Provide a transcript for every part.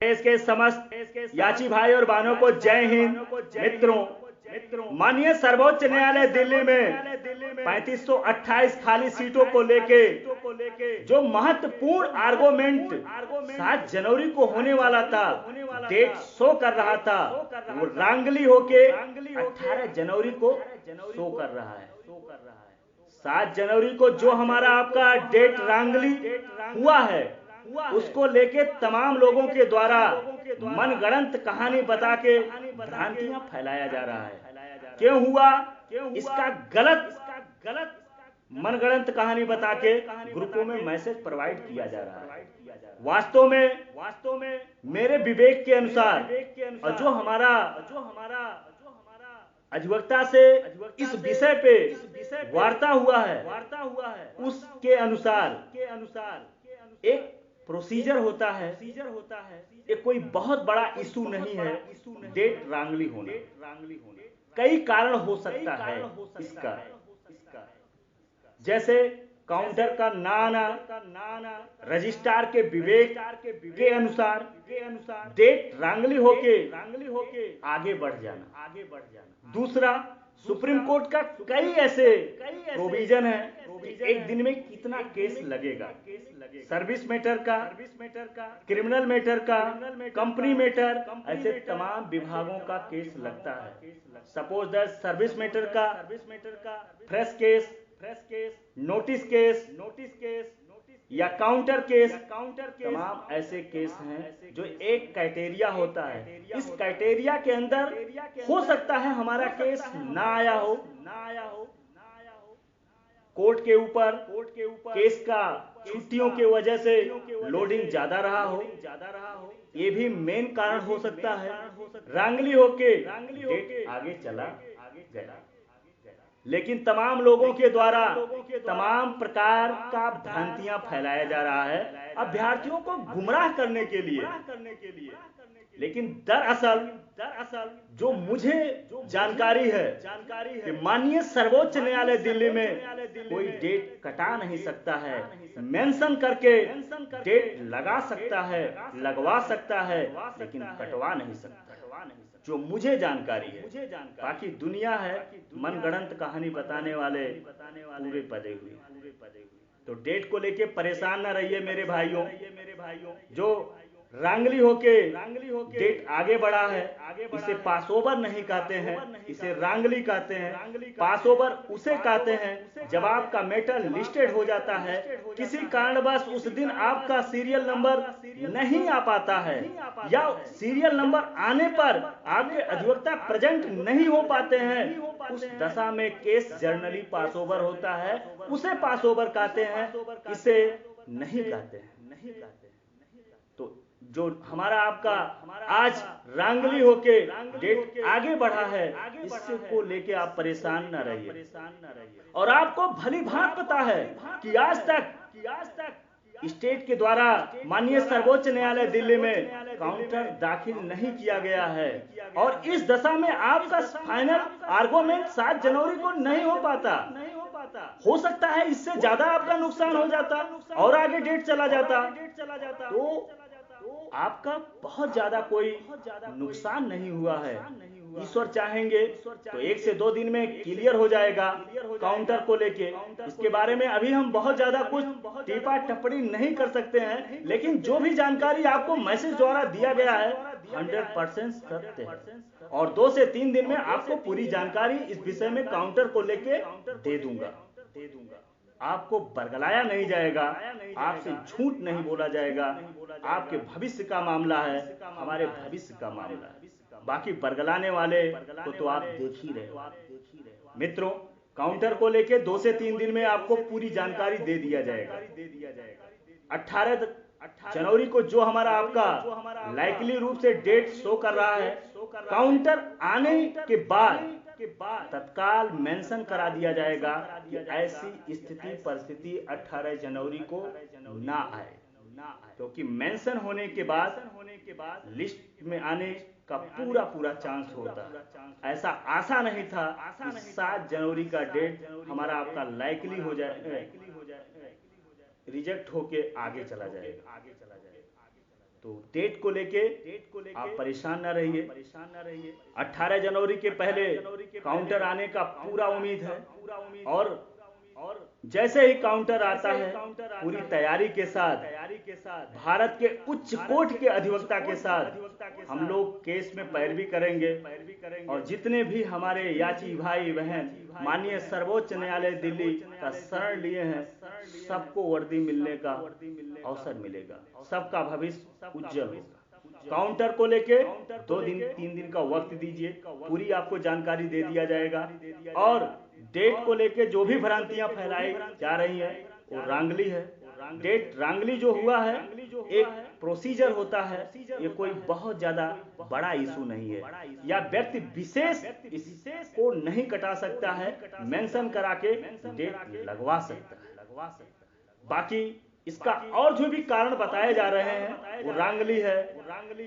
देश के समस्त याची भाई और बहनों को जय हिंद। मित्रों, माननीय सर्वोच्च न्यायालय दिल्ली में 3528 खाली सीटों को लेके जो महत्वपूर्ण आर्गुमेंट 7 जनवरी को होने वाला था, डेट शो कर रहा था, वो रांगली होके 18 जनवरी को शो कर रहा है। 7 जनवरी को जो हमारा आपका डेट रांगली हुआ है, उसको लेके तमाम लोगों के द्वारा मनगढ़ंत कहानी बता के भ्रांतियां फैलाया जा रहा है। क्यों हुआ? इसका गलत मनगढ़ंत कहानी बता के ग्रुपों में मैसेज प्रोवाइड किया जा रहा है। वास्तव में मेरे विवेक के अनुसार और जो हमारा अधिवक्ता से इस विषय पे वार्ता हुआ है, उसके अनुसार एक प्रोसीजर होता है। ये कोई बहुत बड़ा इशू नहीं है डेट रांगली होना। कई कारण हो सकता है इसका, जैसे काउंटर का ना आना, रजिस्ट्रार के विवेक के अनुसार डेट रांगली होके आगे बढ़ जाना। दूसरा, सुप्रीम कोर्ट का कई ऐसे प्रोविजन है कि एक दिन में कितना केस लगेगा। सर्विस मैटर का, क्रिमिनल मैटर का, कंपनी मैटर, ऐसे तमाम विभागों का केस लगता है। सपोज दैट सर्विस मैटर का फ्रेश केस, नोटिस केस या काउंटर केस, तमाम ऐसे केस हैं जो एक क्राइटेरिया होता है। इस क्राइटेरिया के अंदर हो सकता है हमारा केस ना आया हो। कोर्ट के ऊपर केस का छुट्टियों की वजह से लोडिंग ज्यादा रहा हो, ये भी मेन कारण हो सकता है। रांगली होके डेट आगे चला गया, लेकिन तमाम लोगों के द्वारा तमाम प्रकार का भ्रांतियां फैलाया जा रहा है अभ्यर्थियों को गुमराह करने के लिए। लेकिन दरअसल जो मुझे जानकारी है कि माननीय सर्वोच्च न्यायालय दिल्ली में कोई डेट कटा नहीं सकता है, मेंशन करके डेट लगा सकता है, लगवा सकता है, लेकिन कटवा नहीं सकता, जो मुझे जानकारी है। बाकी दुनिया है मनगढ़ंत कहानी बताने वाले पूरे पदे हुए। तो डेट को लेके परेशान न रहिए मेरे भाइयों। जो रांगली होके डेट आगे बढ़ा है, इसे पास ओवर नहीं कहते हैं, इसे रांगली कहते हैं। पास ओवर उसे कहते हैं जब आपका मैटर लिस्टेड हो जाता है, किसी कारणवश उस दिन आपका सीरियल नंबर नहीं आ पाता है, या सीरियल नंबर आने पर आपके अधिवक्ता प्रेजेंट नहीं हो पाते हैं, उस दशा में केस जर्नली पास ओवर होता है, उसे पास ओवर कहते हैं, इसे नहीं कहते हैं। तो जो हमारा आपका आज रांगली होके डेट आगे बढ़ा है, इससे को लेके आप परेशान न रहिए। और आपको भली भांति पता है कि आज तक स्टेट के द्वारा माननीय सर्वोच्च न्यायालय दिल्ली में काउंटर दाखिल नहीं किया गया है, और इस दशा में आपका फाइनल आर्गुमेंट 7 जनवरी को नहीं हो पाता। हो सकता है इससे ज्यादा आपका नुकसान हो जाता और आगे डेट चला जाता, तो आपका बहुत ज्यादा कोई नुकसान नहीं हुआ है। ईश्वर चाहेंगे तो 1 से 2 दिन में क्लियर हो जाएगा काउंटर को लेके। इसके बारे में अभी हम बहुत ज्यादा कुछ टीपा टिप्पणी नहीं कर सकते हैं, लेकिन जो भी जानकारी आपको मैसेज द्वारा दिया गया है 100% सत्य है, और 2 से 3 दिन में आपको पूरी जानकारी इस विषय में काउंटर को लेके दे दूंगा। आपको बरगलाया नहीं जाएगा, आपसे झूठ नहीं बोला जाएगा। आपके भविष्य का मामला है, हमारे भविष्य का मामला है। बाकी बरगलाने वाले को तो आप देख ही रहे। मित्रों, काउंटर को लेके 2 से 3 दिन में आपको पूरी जानकारी दे दिया जाएगा। 18 जनवरी को जो हमारा आपका लाइकली रूप से डेट शो कर रहा है, काउंटर आने के बाद तत्काल मेंशन करा दिया जाएगा कि ऐसी स्थिति परिस्थिति 18 जनवरी को ना आए, क्योंकि मेंशन होने के बाद लिस्ट में आने का पूरा चांस होता है। ऐसा आशा नहीं था कि 7 जनवरी का डेट हमारा आपका लाइकली हो जाए, रिजेक्ट होके आगे चला जाएगा। तो डेट को लेके आप परेशान ना रहिए। 18 जनवरी के पहले काउंटर आने का पूरा उम्मीद है, और जैसे ही काउंटर आता है पूरी तैयारी के साथ भारत के उच्च कोर्ट के अधिवक्ता के साथ हम लोग केस में पैरवी करेंगे, और जितने भी हमारे याची भाई बहन माननीय सर्वोच्च न्यायालय दिल्ली का शरण लिए हैं, सबको वर्दी मिलने का अवसर मिलेगा, सबका भविष्य उज्जवल होगा। काउंटर को लेके 2-3 दिन का वक्त दीजिए, पूरी आपको जानकारी दे दिया जाएगा। और डेट को लेके जो भी भ्रांतियां फैलाई जा रही हैं वो रांगली है। डेट रांगली जो हुआ है एक प्रोसीजर होता है, ये कोई बहुत ज्यादा बड़ा इशू नहीं है, या व्यक्ति विशेष को नहीं कटा सकता है, मेंशन करा के डेट लगवा सकता है। बाकी इसका और जो भी कारण बताए जा रहे हैं वो रांगली है,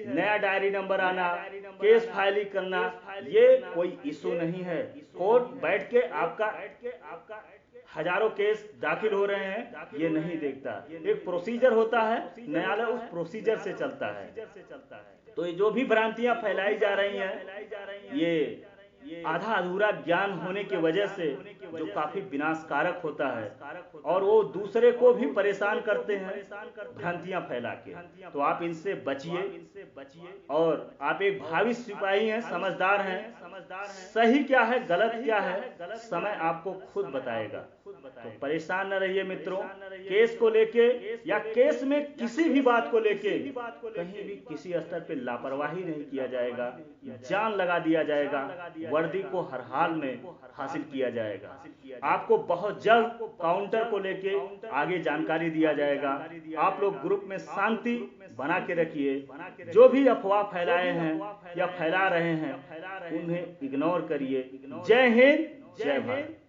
नया डायरी नंबर आना, केस फाइलिंग करना, ये कोई इशू नहीं है। कोर्ट बैठ के आपका हजारों केस दाखिल हो रहे हैं ये नहीं देखता, एक प्रोसीजर होता है, न्यायालय उस प्रोसीजर से चलता है। तो ये जो भी भ्रांतियां फैलाई जा रही हैं ये आधा अधूरा ज्ञान होने की वजह से जो काफी विनाशकारक होता है, और वो दूसरे को भी परेशान करते हैं भ्रांतियां फैला के। तो आप इनसे बचिए, और आप एक भावी सिपाही हैं, समझदार हैं, सही क्या है गलत क्या है समय आपको खुद बताएगा। तो परेशान न रहिए मित्रों, केस को लेके या केस में किसी भी बात को लेके कहीं भी किसी स्तर पे लापरवाही नहीं किया जाएगा, जान लगा दिया जाएगा, वर्दी को हर हाल में हासिल किया जाएगा। आपको बहुत जल्द काउंटर को लेके आगे जानकारी दिया जाएगा। आप लोग ग्रुप में शांति बना के रखिए, जो भी अफवाह फैलाए हैं या फैला रहे हैं उन्हें इग्नोर करिए। जय हिंद, जय भारत।